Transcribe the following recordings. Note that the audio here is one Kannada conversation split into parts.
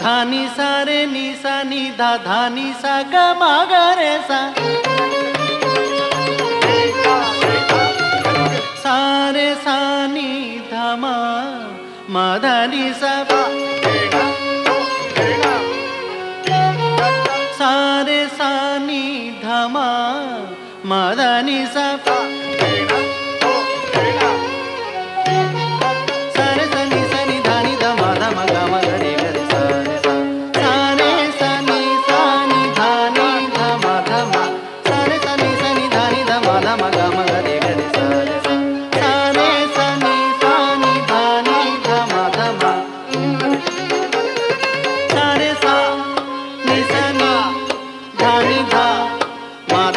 धानी सा रे नी सा नी धा धानी सा ग मा ग रे सा सा रे सा नी धा मा मा धा नी सा सा रे सा नी धा मा मा धा नी सा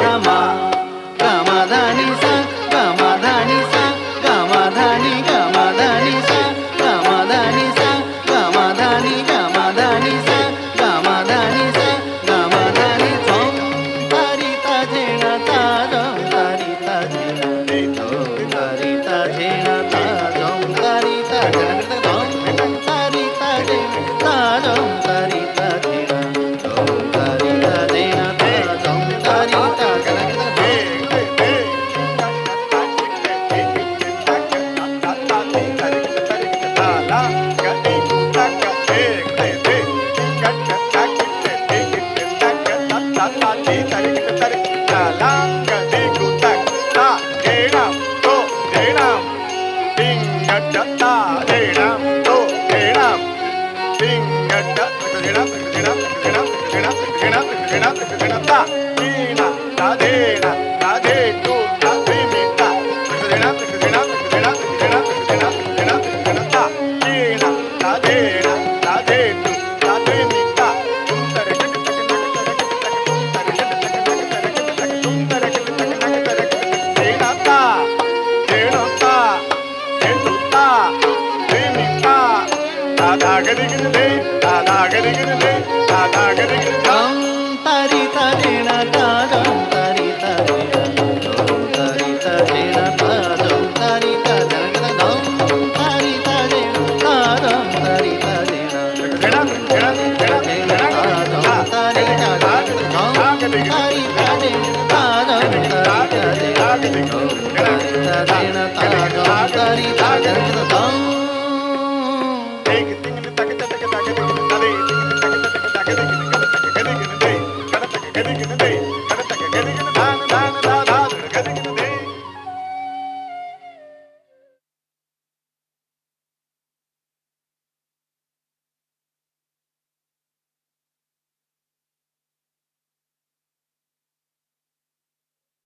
धा मा गा मा धा नी सा ತರಿ ತರಿಣ ತಾದಂ ತರಿ ತರಿಣ ತರಿ ತರಿಣ ತಾದಂ ತರಿ ತರಿಣ ದಂ ತರಿ ತರಿಣ ತಾದಂ ತರಿ ತರಿಣ ತಾದಂ ತರಿ ತರಿಣ ತಾದಂ ತರಿ ತರಿಣ ತಾದಂ ತರಿ ತರಿಣ ತಾದಂ ತರಿ ತರಿಣ ದಂ